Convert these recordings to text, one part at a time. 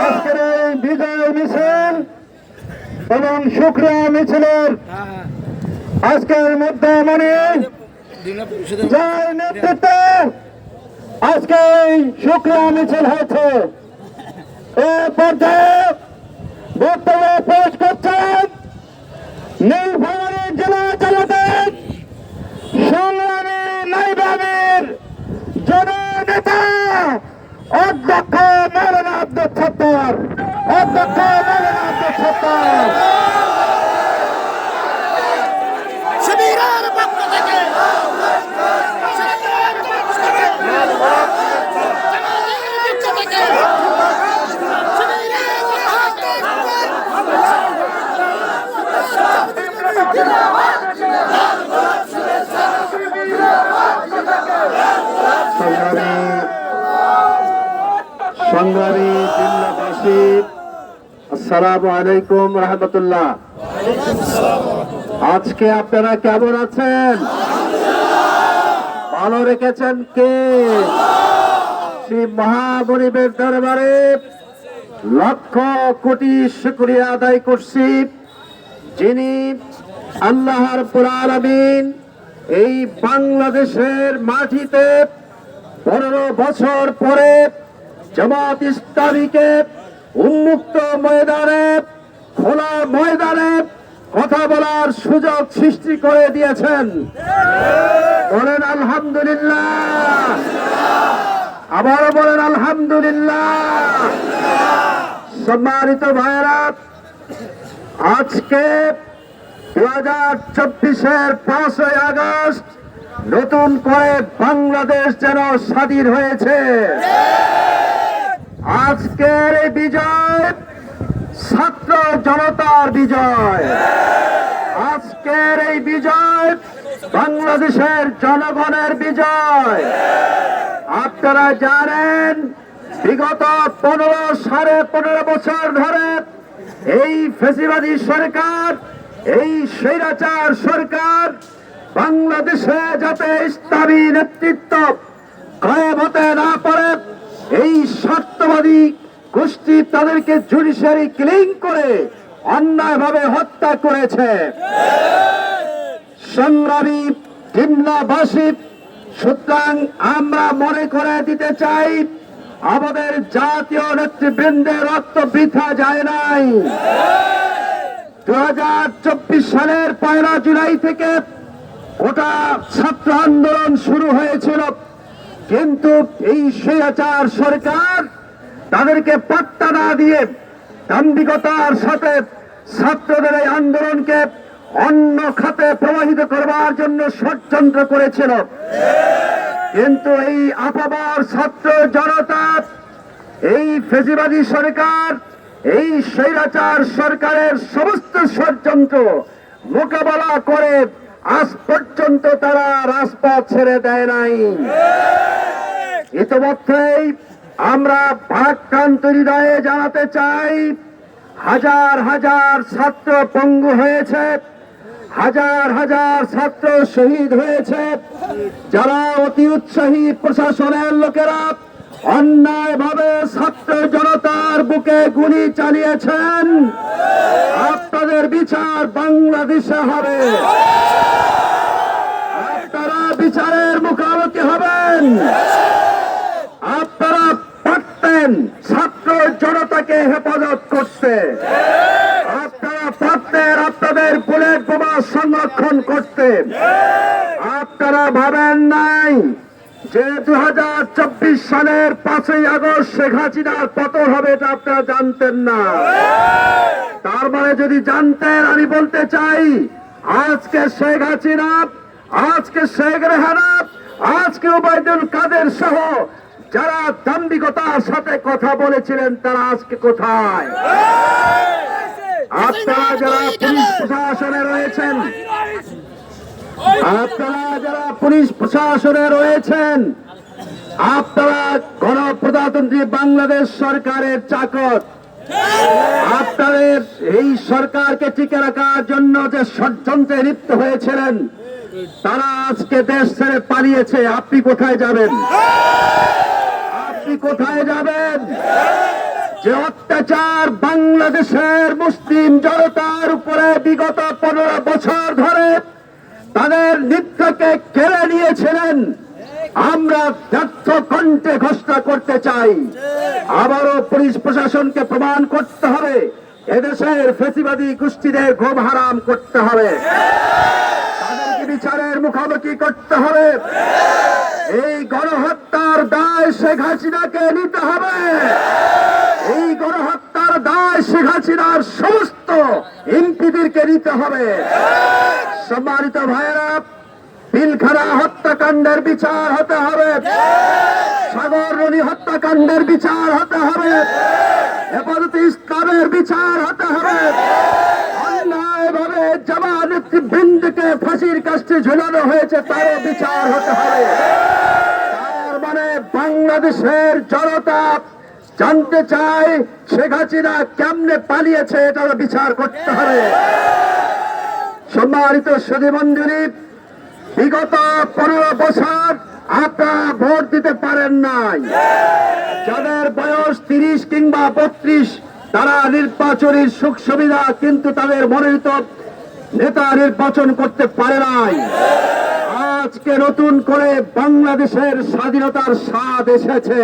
আজকের এই বিজয় মিছিল এবং শুকরিয়া মিছিলের আজকের মধ্যমণি যার নেতৃত্বে আজকে এই শুকরিয়া মিছিল হয়েছে, এ পর্যায়ে বক্তব্য পেশ করছেন নীলফামারী জেলা জামাতের সংগ্রামী নাইবামের জননেতা অধ্যক্ষ মৌলানা আব্দুল সত্তার। অধ্যক্ষ মৌলানা আব্দুল সত্তার। সংগ্রামী জিল্লাবাসী, আসসালামু আলাইকুম রহমতুল্লাহ। আজকে আপনারা কেমন আছেন? ভালো রেখেছেন কে? শ্রী মহামনিবের দরবারে লক্ষ কোটি শুকরিয়া আদায় করছি, যিনি আল্লাহ রাব্বুল আলামিন এই বাংলাদেশের মাটিতে 15 বছর পরে জামাত ইসলামীকে উন্মুক্ত ময়দানে, খোলা ময়দানে কথা বলার সুযোগ সৃষ্টি করে দিয়েছেন। বলেন আলহামদুলিল্লাহ। আবারও বলেন আলহামদুলিল্লাহ। সম্মানিত ভাইয়েরা, আজকে 2024-এর 5ই আগস্ট নতুন করে বাংলাদেশ যেন স্বাধীন হয়েছে। আজকের এই বিজয় ছাত্র জনতার বিজয়। আজকের এই বিজয় বাংলাদেশের জনগণের বিজয়। আপনারা জানেন, বিগত 15 বছর ধরে এই ফ্যাসিবাদী সরকার, এই স্বৈরাচার সরকার বাংলাদেশে যাতে ইসলামী নেতৃত্ব কায়েম হতে না পারে, এই স্বার্থবাদী গোষ্ঠী তাদেরকে জুডিশিয়ারি কিলিং করে অন্যায়ভাবে হত্যা করেছে। সংগ্রামী জিল্লাবাসী, সুতরাং আমরা মনে করে দিতে চাই, আমাদের জাতীয় নেতৃবৃন্দের রক্ত বৃথা যায় নাই। 2024 সালের 1 জুলাই থেকে গোটা ছাত্র আন্দোলন শুরু হয়েছিল, কিন্তু এই স্বৈরাচার সরকার তাদেরকে পাত্তা না দিয়ে দাম্ভিকতার সাথে ছাত্রদের এই আন্দোলনকে অন্য খাতে প্রবাহিত করবার জন্য ষড়যন্ত্র করেছিল। কিন্তু এই আপামর ছাত্র জনতা এই ফ্যাসিবাদী সরকার, এই স্বৈরাচার সরকারের সমস্ত ষড়যন্ত্র মোকাবেলা করে আজ পর্যন্ত তারা রাজপথ ছেড়ে দেয় নাই। ইতিমধ্যেই আমরা ভারাক্রান্ত হৃদয়ে জানাতে চাই, হাজার হাজার ছাত্র পঙ্গু হয়েছে, হাজার হাজার ছাত্র শহীদ হয়েছে। যারা অতি উৎসাহী প্রশাসনের লোকেরা অন্যায়ভাবে ছাত্র জনতার বুকে গুলি চালিয়েছেন, আপনাদের বিচার বাংলাদেশে হবে। আপনারা বিচারের মুখোমুখি হবেন। আপনারা পারতেন ছাত্র জনতাকে হেফাজত করতে, আপনারা পারতেন আপনাদের বুলেট বোমা সংরক্ষণ করতে। আপনারা ভাবেন নাই যে 2024 সালের 5ই আগস্ট শেখ হাসিনার পতন হবে, এটা আপনারা জানতেন না। তার মানে যদি জানতেন, আমি বলতে চাই, আজকে শেখ হাসিনা, আজকে শেখ রেহানা, আজকে ওবায়দুল কাদের সহ যারা দাম্ভিকতার সাথে কথা বলেছিলেন, তারা আজকে কোথায়? আপনারা যারা পুলিশ প্রশাসনে রয়েছেন, আপনারা যারা পুলিশ প্রশাসনে রয়েছেন, আপনারা গণপ্রজাতন্ত্রী বাংলাদেশ সরকারের চাকর। আপনাদের এই সরকারকে টিকে রাখার জন্য যে ষড়যন্ত্রে লিপ্ত হয়েছিলেন, তারা আজকে দেশ ছেড়ে পালিয়েছে। আপনি কোথায় যাবেন? আপনি কোথায় যাবেন? যে অত্যাচার বাংলাদেশের মুসলিম জনতার উপরে বিগত 15 বছর ধরে তাদের নিত্যকে কেড়ে নিয়েছিলেন, আমরা ব্যর্থ কণ্ঠে ঘোষণা করতে চাই। আবারও পুলিশ প্রশাসনকে প্রমাণ করতে হবে এদেশের ফ্যাসিবাদী গোষ্ঠীদের ঘুম হারাম করতে হবে, তাদেরকে বিচারের মুখোমুখি করতে হবে। এই গণহত্যার দায় শেখ হাসিনাকে নিতে হবে। এই গণহত্যার দায় শেখ হাসিনার সমস্ত এমপিদেরকে নিতে হবে। সম্মানিত ভাইয়েরা, পিলখানা হত্যাকাণ্ডের বিচার হতে হবে, সাগররণী হত্যাকাণ্ডের বিচার হতে হবে, হেফাজতে ইসলামের বিচার হতে হবে। অন্যায়ভাবে জামাত নেতৃবৃন্দকে ফাঁসির কাস্টে ঝুলানো হয়েছে, তারও বিচার হতে হবে। তার মানে বাংলাদেশের জনতা জানতে চায় শেখ হাসিনা কেমনে পালিয়েছে, এটারও বিচার করতে হবে। সম্মানিত সুধী মণ্ডলী, বিগত 15 বছর আপনারা ভোট দিতে পারেন নাই। যাদের বয়স 30 কিংবা 32 তারা নির্বাচনের সুখ সুবিধা কিন্তু তাদের মনোনীত নেতা নির্বাচন করতে পারে নাই। আজকে নতুন করে বাংলাদেশের স্বাধীনতার স্বাদ এসেছে।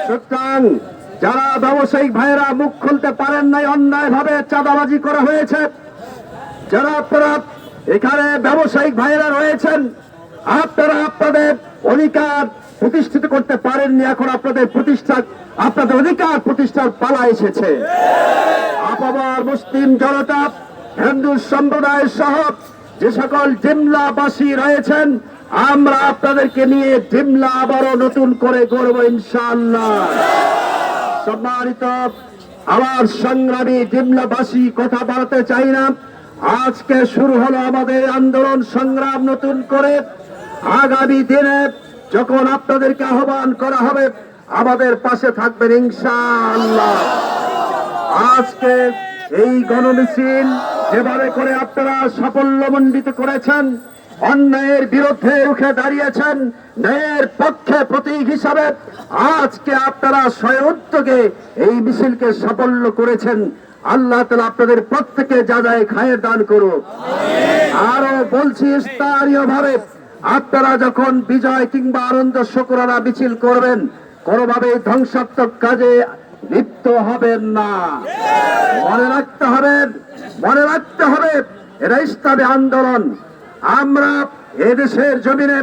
সুতরাং যারা ব্যবসায়িক ভাইয়েরা মুখ খুলতে পারেন নাই, অন্যায়ভাবে চাঁদাবাজি করা হয়েছে, যারা আপনারা এখানে ব্যবসায়িক ভাইয়েরা রয়েছেন, আপনারা আপনাদের অধিকার প্রতিষ্ঠিত করতে পারেননি, এখন আপনাদের অধিকার প্রতিষ্ঠার পালা এসেছে। আপামর মুসলিম জনতা, হিন্দু সম্প্রদায় সহ যে সকল জিমলাবাসী রয়েছেন, আমরা আপনাদেরকে নিয়ে জিমলা আবারও নতুন করে গড়ব ইনশাআল্লাহ। সম্মানিত আমার সংগ্রামী জিমলাবাসী, কথা বলতে চাই না। আজকে শুরু হলো আমাদের আন্দোলন সংগ্রাম নতুন করে। আগামী দিনে যখন আপনাদেরকে আহ্বান করা হবে, আমাদের পাশে থাকবেন ইনশাআল্লাহ। আজকে এই গণমিছিল যেভাবে করে আপনারা সাফল্যমণ্ডিত করেছেন, অন্যায়ের বিরুদ্ধে রুখে দাঁড়িয়েছেন, ন্যায়ের পক্ষে প্রতীক হিসাবে আজকে আপনারা স্বয়ং উদ্যোগে এই মিছিলকে সাফল্য করেছেন। আল্লাহ তাআলা আপনাদের প্রত্যেকে যাজায় খায়ের দান করুক। আরো বলছি স্থানীয় ভাবে আপনারা যখন বিজয় কিংবা আনন্দ শুকরানা মিছিল করবেন, কোনোভাবে ধ্বংসাত্মক কাজে লিপ্ত হবেন না। মনে রাখতে হবে এটা ইসলামী আন্দোলন। আমরা এদেশের জমিনে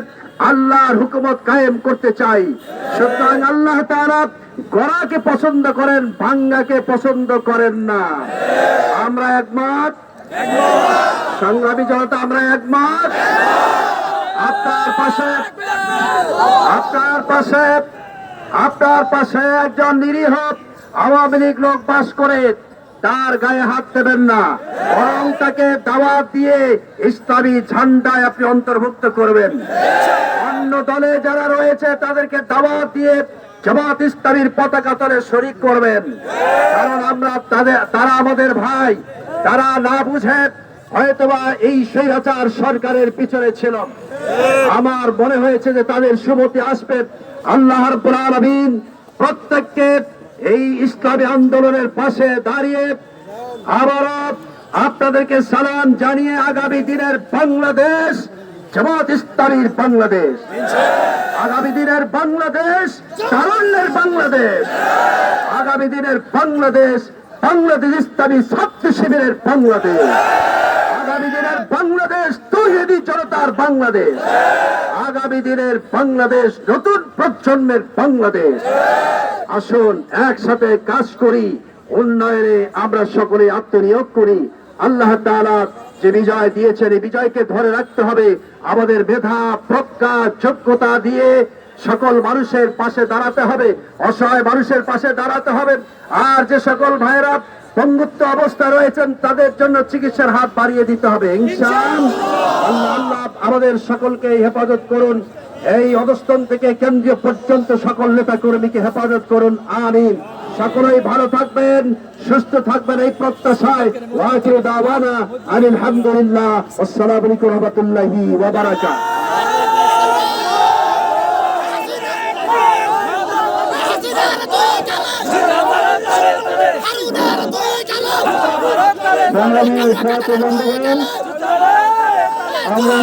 আল্লাহর হুকুমত কায়েম করতে চাই। সুতরাং আল্লাহ তাআলা গড়াকে পছন্দ করেন, ভাঙ্গাকে পছন্দ করেন না। আমরা একমত, সংগ্রামী জনতা, আমরা একমত। আপনার পাশে একজন নিরীহ আওয়ামী লীগ লোক বাস করে, তার গায়ে হাত দেবেন না, বরং তাকে দাওয়াত দিয়ে ইসলামী ঝান্ডায় আপনি অন্তর্ভুক্ত করবেন। অন্য দলে যারা রয়েছে তাদেরকে দাওয়াত দিয়ে জামাত ইসলামীর পতাকা তলে শরীক করবেন। কারণ তারা আমাদের ভাই, তারা না বুঝে হয়তোবা এই স্বৈরাচার সরকারের পিছনে ছিল। আমার মনে হয়েছে যে তাদের সুমতি আসবে। আল্লাহ রাব্বুল আলামিন প্রত্যেককে এই ইসলামী আন্দোলনের পাশে দাঁড়িয়ে আবারও আপনাদেরকে সালাম জানিয়ে আগামী দিনের বাংলাদেশ জামাত ইসলামীর বাংলাদেশ, আগামী দিনের বাংলাদেশ তারুণ্যের বাংলাদেশ, আগামী দিনের বাংলাদেশ বাংলাদেশ ইসলামী ছাত্র শিবিরের বাংলাদেশ, আগামী দিনের বাংলাদেশ তৌহিদি জনতার বাংলাদেশ, আগামী দিনের বাংলাদেশ নতুন প্রজন্মের বাংলাদেশ। আসুন একসাথে কাজ করি, উন্নয়নে আমরা সকলে আত্মনিয়োগ করি। আল্লাহ তাআলা যে বিজয় দিয়েছেন, এই বিজয়কে ধরে রাখতে হবে। আমাদের মেধা, প্রজ্ঞা, যোগ্যতা দিয়ে সকল মানুষের পাশে দাঁড়াতে হবে, অসহায় মানুষের পাশে দাঁড়াতে হবে। আর যে সকল ভাইরা পঙ্গুত্ব অবস্থা রয়েছেন, তাদের জন্য চিকিৎসার হাত বাড়িয়ে দিতে হবে ইনশাআল্লাহ। আল্লাহ আমাদের সকলকে হেফাজত করুন। এই অবস্থান থেকে কেন্দ্রীয় পর্যন্ত সকল নেতা কর্মীকে হেফাজত করুন, আমিন। সকলেই ভালো থাকবেন, সুস্থ থাকবেন, এই প্রত্যাশায় ওয়া আখিরু দাওয়ানা আনিল হামদুলিল্লাহ। আসসালামু আলাইকুম ওয়া রাহমাতুল্লাহি ওয়া বারাকাতুহু। সংগ্রামী সাথী বন্ধুগণ, আমরা